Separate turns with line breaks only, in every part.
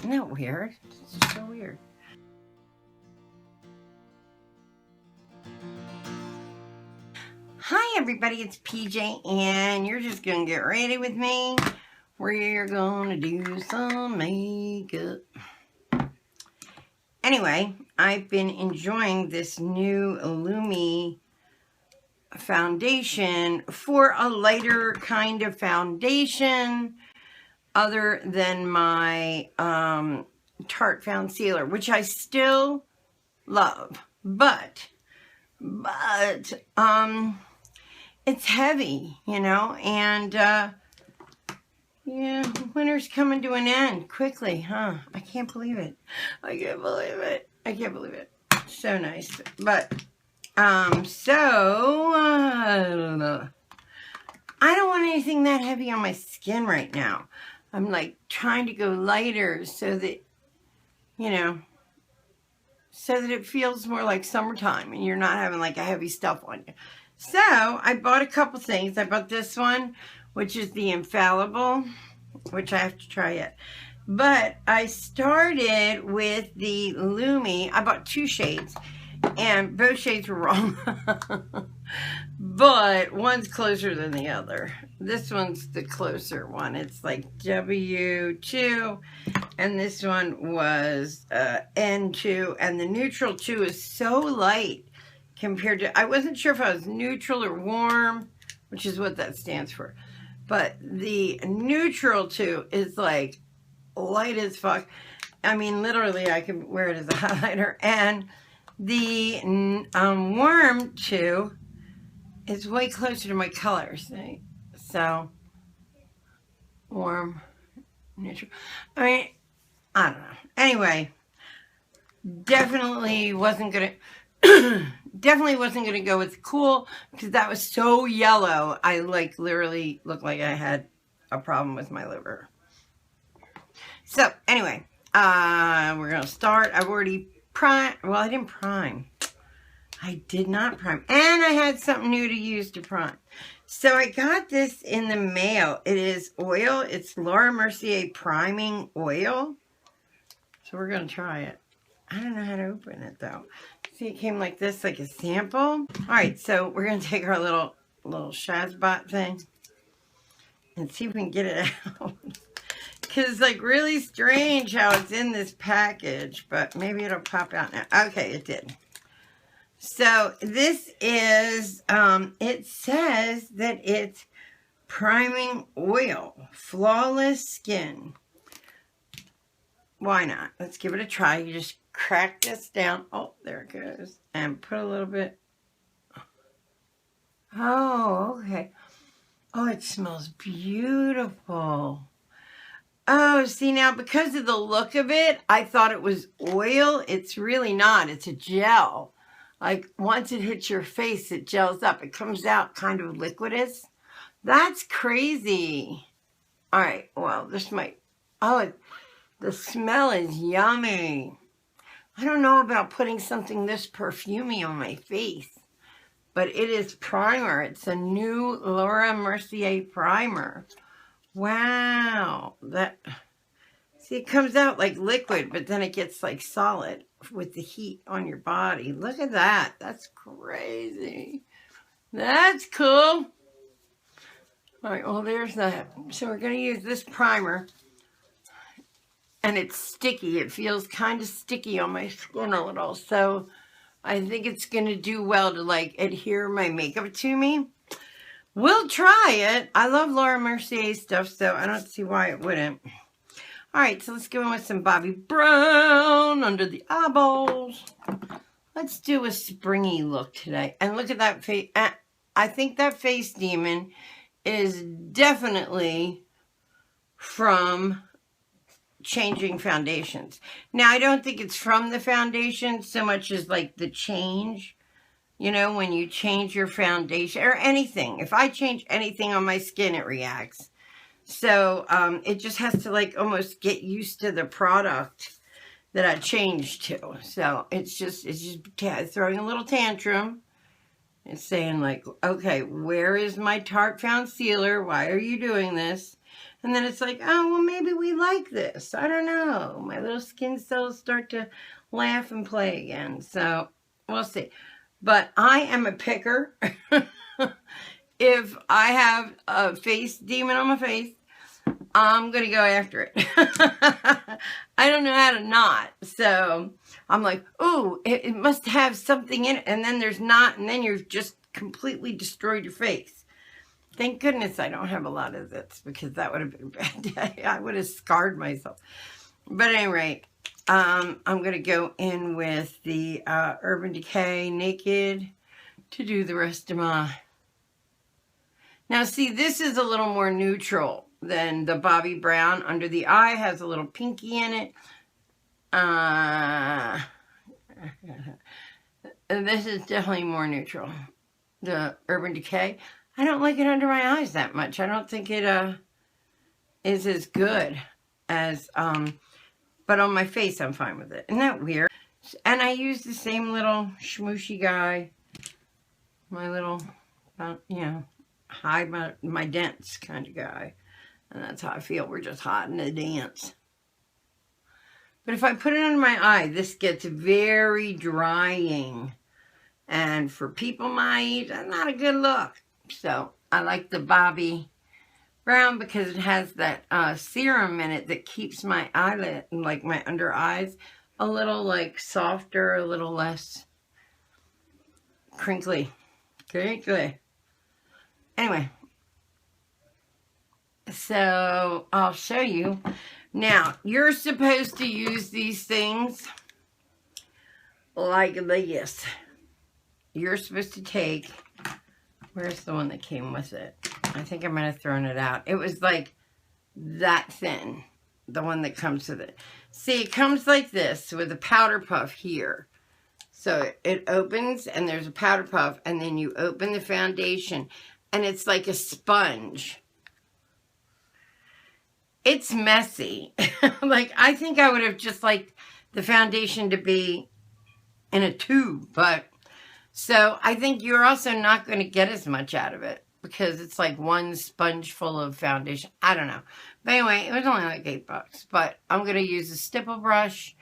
Isn't that weird? It's so weird. Hi everybody, it's PJ and you're just gonna get ready with me. We're gonna do some makeup. Anyway, I've been enjoying this new Lumi foundation for a lighter kind of foundation other than my Tarte Concealer, which I still love, but it's heavy, you know, and yeah, winter's coming to an end quickly, huh? I can't believe it. I can't believe it. I can't believe it. So nice. But I don't want anything that heavy on my skin right now. I'm like trying to go lighter so that, you know, so that it feels more like summertime and you're not having like a heavy stuff on you. So I bought a couple things. I bought this one, which is the Infallible, which I have to try yet. But I started with the Lumi. I bought two shades and both shades were wrong. But one's closer than the other. This one's the closer one. It's like W2, and this one was N2, and the neutral 2 is so light compared to, I wasn't sure if I was neutral or warm, which is what that stands for. But the neutral 2 is like light as fuck. I mean, literally, I can wear it as a highlighter. And the warm 2 is way closer to my colors. So, warm, neutral. I mean, I don't know. Anyway, definitely wasn't gonna go with cool because that was so yellow. I like literally looked like I had a problem with my liver. So anyway, we're gonna start. I've already primed. Well, I didn't prime. I did not prime. And I had something new to use to prime. So I got this in the mail. It is oil. It's Laura Mercier priming oil. So we're going to try it. I don't know how to open it though. See, it came like this, like a sample. All right, so we're going to take our little Shazbot thing and see if we can get it out. Because it's like really strange how it's in this package, but maybe it'll pop out now. Okay, it did. So this is, it says that it's priming oil, flawless skin. Why not? Let's give it a try. You just crack this down. Oh, there it goes. And put a little bit. Oh, okay. Oh, it smells beautiful. Oh, see now, because of the look of it, I thought it was oil. It's really not. It's a gel. Like, once it hits your face, it gels up. It comes out kind of liquidous. That's crazy. All right, well, this might... Oh, the smell is yummy. I don't know about putting something this perfumey on my face, but it is primer. It's a new Laura Mercier primer. Wow. That... See, it comes out like liquid, but then it gets like solid with the heat on your body. Look at that. That's crazy. That's cool. All right, well, there's that. So we're going to use this primer. And it's sticky. It feels kind of sticky on my skin a little. So I think it's going to do well to like adhere my makeup to me. We'll try it. I love Laura Mercier stuff, so I don't see why it wouldn't. All right, so let's go in with some Bobbi Brown under the eyeballs. Let's do a springy look today. And look at that face. I think that face demon is definitely from changing foundations. Now, I don't think it's from the foundation so much as like the change. You know, when you change your foundation or anything. If I change anything on my skin, it reacts. So, it just has to like almost get used to the product that I changed to. So, it's just throwing a little tantrum. It's saying like, okay, where is my Tarte Concealer? Why are you doing this? And then it's like, oh, well, maybe we like this. I don't know. My little skin cells start to laugh and play again. So we'll see. But I am a picker. If I have a face demon on my face, I'm going to go after it. I don't know how to not. So I'm like, ooh, it must have something in it. And then there's not. And then you've just completely destroyed your face. Thank goodness I don't have a lot of this, because that would have been a bad day. I would have scarred myself. But at any rate, I'm going to go in with the Urban Decay Naked to do the rest of my... Now, see, this is a little more neutral than the Bobbi Brown. Under the eye has a little pinky in it. This is definitely more neutral. The Urban Decay. I don't like it under my eyes that much. I don't think it is as good as... but on my face, I'm fine with it. Isn't that weird? And I use the same little schmooshy guy. My little, you know, hide my dents kind of guy. And that's how I feel. We're just hiding the dents. But if I put it under my eye, this gets very drying. And for people my age, that's not a good look. So I like the Bobbi Brown because it has that serum in it that keeps my eyelid, like my under eyes, a little like softer, a little less crinkly. Crinkly. Anyway, so I'll show you. Now, you're supposed to use these things like this. You're supposed to take, where's the one that came with it? I think I might have thrown it out. It was like that thin, the one that comes with it. See, it comes like this with a powder puff here. So it opens and there's a powder puff, and then you open the foundation and it's like a sponge. It's messy. Like, I think I would have just liked the foundation to be in a tube, but so I think you're also not going to get as much out of it because it's like one sponge full of foundation. I don't know. But anyway, it was only like $8, but I'm going to use a stipple brush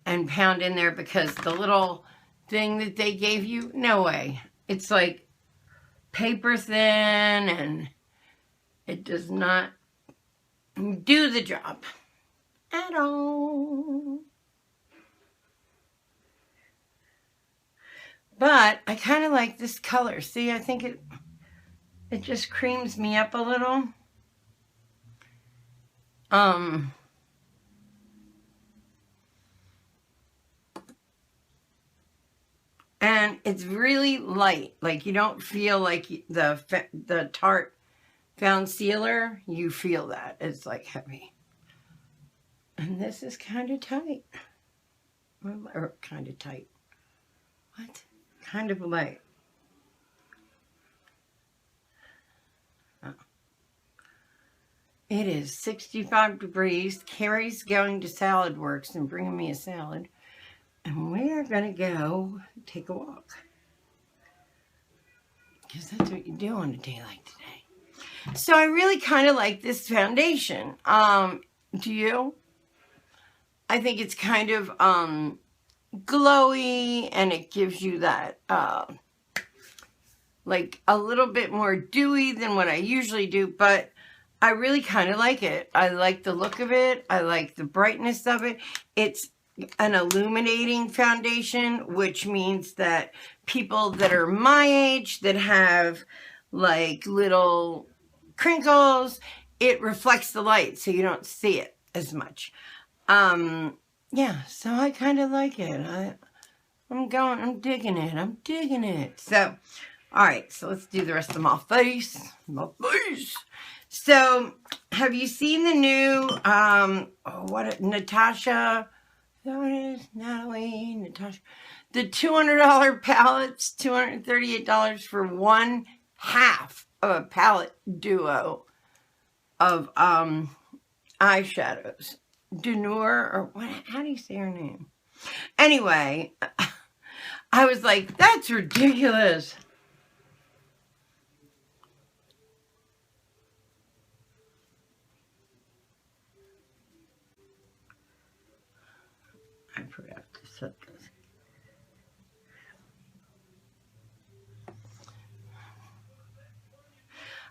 and pound in there because the little thing that they gave you, no way. It's like paper thin and it does not do the job at all. But I kind of like this color. See, I think it just creams me up a little. And it's really light. Like, you don't feel like the Tarte Found Sealer. You feel that. It's like heavy. And this is kind of tight. Or kind of tight. What? Kind of light. Oh. It is 65 degrees. Carrie's going to Salad Works and bringing me a salad. And we're going to go take a walk. Because that's what you do on a day like today. So I really kind of like this foundation. Do you? I think it's kind of glowy, and it gives you that like a little bit more dewy than what I usually do, but I really kind of like it. I like the look of it. I like the brightness of it. It's an illuminating foundation, which means that people that are my age that have like little crinkles, it reflects the light so you don't see it as much. Yeah, so I kind of like it. I'm digging it. I'm digging it. So, all right, so let's do the rest of my face. My face. So, have you seen the new, Natasha, is that what it is? Natalie, Natasha. The $200 palettes, $238 for one half of a palette duo of eyeshadows. Denure, or what? How do you say her name? Anyway, I was like, that's ridiculous. I forgot to set this.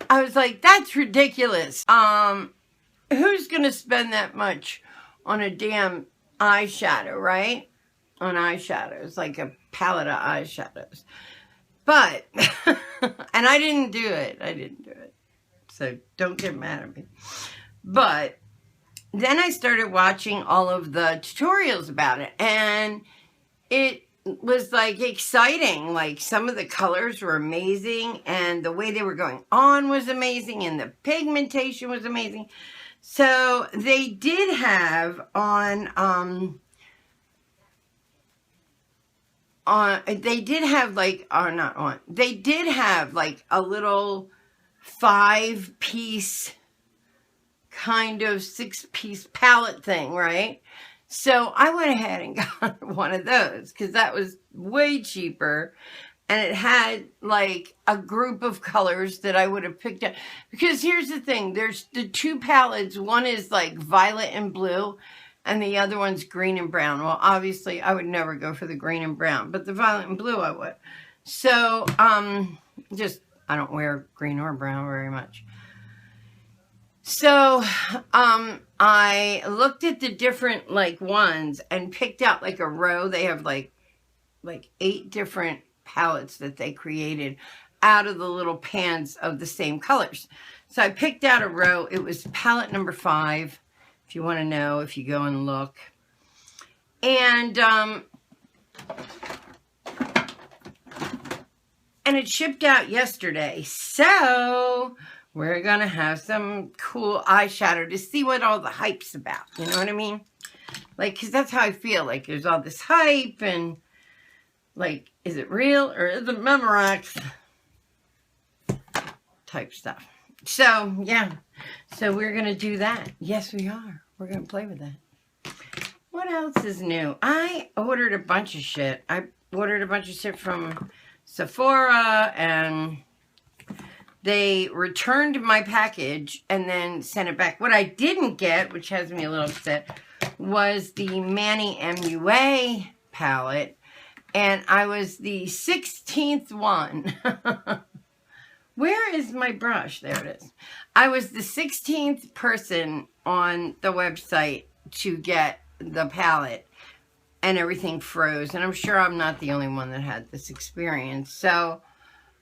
I was like, that's ridiculous. Who's going to spend that much on a damn eyeshadow, right? On eyeshadows, like a palette of eyeshadows. But, and I didn't do it. So don't get mad at me. But then I started watching all of the tutorials about it. And it was like exciting. Like some of the colors were amazing. And the way they were going on was amazing. And the pigmentation was amazing. So they did have they did have like a little 5-piece kind of 6-piece palette thing, right? So I went ahead and got one of those because that was way cheaper. And it had like a group of colors that I would have picked up. Because here's the thing. There's the 2 palettes. One is like violet and blue. And the other one's green and brown. Well, obviously, I would never go for the green and brown. But the violet and blue, I would. So, I don't wear green or brown very much. So, I looked at the different, like, ones and picked out, like, a row. They have, like 8 different palettes that they created out of the little pans of the same colors. So I picked out a row. It was palette number 5, if you want to know, if you go and look. And it shipped out yesterday. So we're going to have some cool eyeshadow to see what all the hype's about. You know what I mean? Like, because that's how I feel. Like, there's all this hype and, like, is it real or is it Memorex? Type stuff. So, yeah. So, we're going to do that. Yes, we are. We're going to play with that. What else is new? I ordered a bunch of shit. I ordered a bunch of shit from Sephora, and they returned my package and then sent it back. What I didn't get, which has me a little upset, was the Manny MUA palette. And I was the 16th one. Where is my brush? There it is. I was the 16th person on the website to get the palette, and everything froze. And I'm sure I'm not the only one that had this experience. So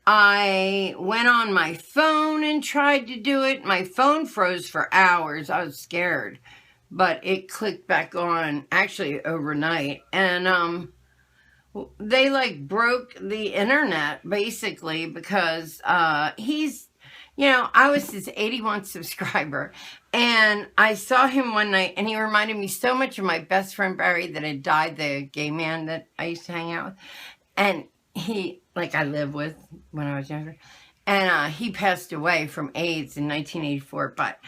I went on my phone and tried to do it. My phone froze for hours. I was scared. But it clicked back on actually overnight. And they like broke the internet basically because he's, you know, I was his 81st subscriber, and I saw him one night and he reminded me so much of my best friend Barry that had died, the gay man that I used to hang out with. And he, like, I lived with when I was younger, and he passed away from AIDS in 1984. But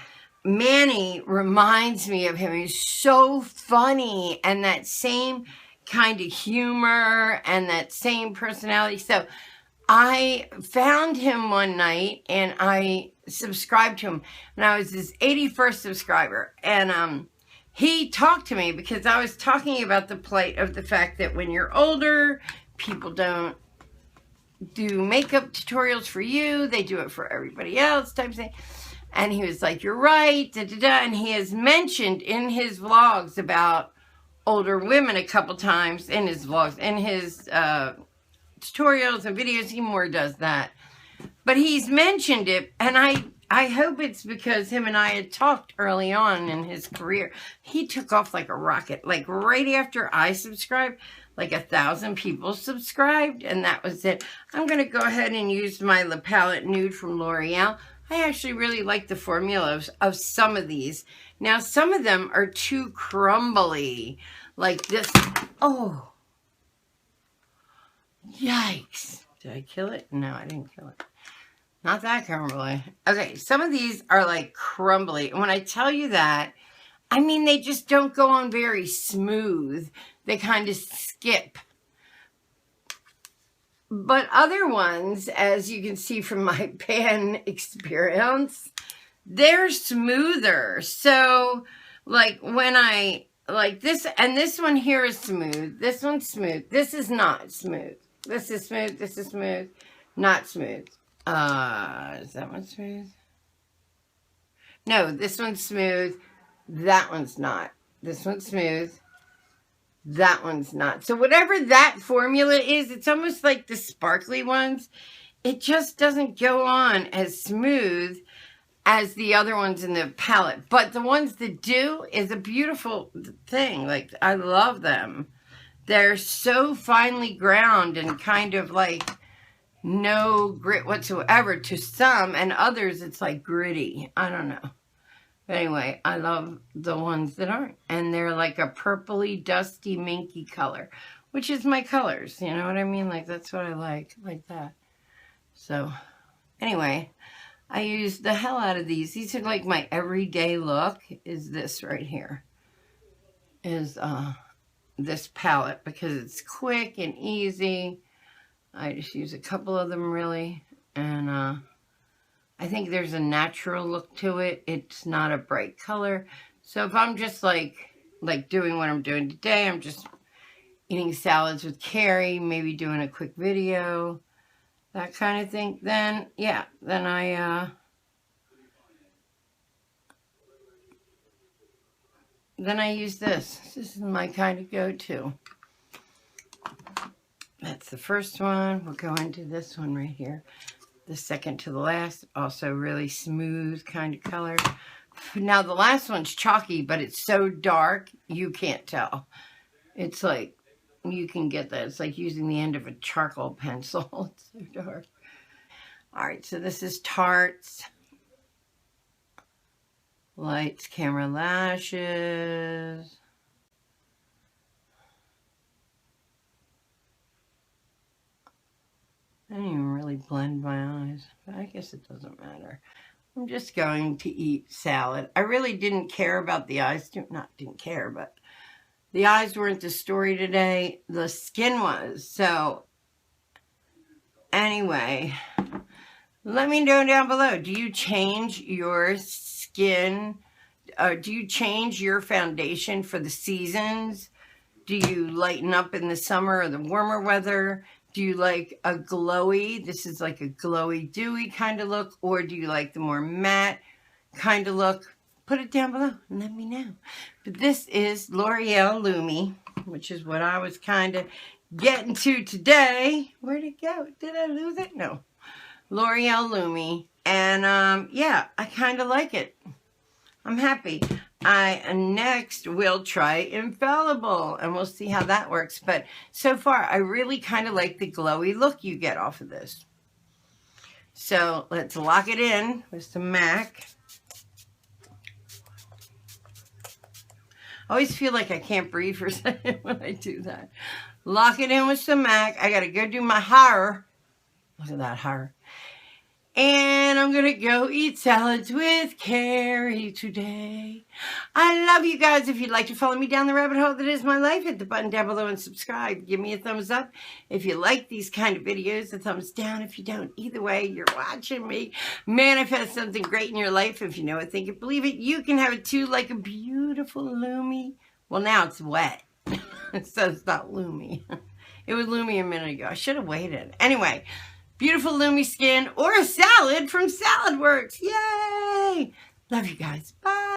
Manny reminds me of him. He's so funny, and that same kind of humor and that same personality. So I found him one night and I subscribed to him, and I was his 81st subscriber. And he talked to me because I was talking about the plight of the fact that when you're older, people don't do makeup tutorials for you. They do it for everybody else type thing. And he was like, you're right, da, da, da. And he has mentioned in his vlogs about older women a couple times in his vlogs, in his tutorials and videos. He more does that. But he's mentioned it, and I hope it's because him and I had talked early on in his career. He took off like a rocket. Like right after I subscribed, like 1,000 people subscribed, and that was it. I'm going to go ahead and use my La Palette Nude from L'Oreal. I actually really like the formula of some of these. Now, some of them are too crumbly, like this. Oh, yikes. Did I kill it? No, I didn't kill it. Not that crumbly. Okay, some of these are like crumbly. And when I tell you that, I mean, they just don't go on very smooth. They kind of skip. But other ones, as you can see from my pan experience, they're smoother. So, like, when I like this, and this one here is smooth. This one's smooth. This is not smooth. This is smooth. This is smooth. Not smooth. Is that one smooth? No, this one's smooth. That one's not. This one's smooth. That one's not. So whatever that formula is, it's almost like the sparkly ones. It just doesn't go on as smooth as the other ones in the palette. But the ones that do is a beautiful thing. Like, I love them. They're so finely ground and kind of like no grit whatsoever to some, and others it's like gritty. I don't know. But anyway, I love the ones that aren't. And they're like a purpley, dusty, minky color, which is my colors. You know what I mean? Like, that's what I like that. So, anyway, I use the hell out of these. These are like my everyday look, is this right here. Is this palette, because it's quick and easy. I just use a couple of them, really. And I think there's a natural look to it. It's not a bright color. So if I'm just like doing what I'm doing today, I'm just eating salads with Carrie, maybe doing a quick video, that kind of thing, then yeah, then I use this. This is my kind of go-to. That's the first one. We'll go into this one right here. The second to the last, also really smooth kind of color. Now the last one's chalky, but it's so dark, you can't tell. It's like, you can get that. It's like using the end of a charcoal pencil. It's so dark. All right, so this is Tarte's Lights, Camera, Lashes. I didn't even really blend my eyes, but I guess it doesn't matter. I'm just going to eat salad. I really didn't care about the eyes. Didn't care, but the eyes weren't the story today. The skin was. So, anyway, let me know down below. Do you change your skin? Do you change your foundation for the seasons? Do you lighten up in the summer or the warmer weather? Do you like a glowy, this is like a glowy, dewy kind of look, or do you like the more matte kind of look? Put it down below and let me know. But this is L'Oreal Lumi, which is what I was kind of getting to today. Where'd it go? Did I lose it? No. L'Oreal Lumi. And yeah, I kind of like it. I'm happy. I next will try Infallible, and we'll see how that works. But so far, I really kind of like the glowy look you get off of this. So let's lock it in with some MAC. I always feel like I can't breathe for a second when I do that. Lock it in with some MAC. I got to go do my hair. Look at that hair. And I'm going to go eat salads with Carrie today. I love you guys. If you'd like to follow me down the rabbit hole that is my life, hit the button down below and subscribe. Give me a thumbs up. If you like these kind of videos, a thumbs down. If you don't, either way, you're watching me manifest something great in your life. If you know it, think it, believe it, you can have it too, like a beautiful Lumi. Well, now it's wet. So it's not Lumi. It was Lumi a minute ago. I should have waited. Anyway. Beautiful Lumi skin or a salad from Salad Works. Yay! Love you guys. Bye.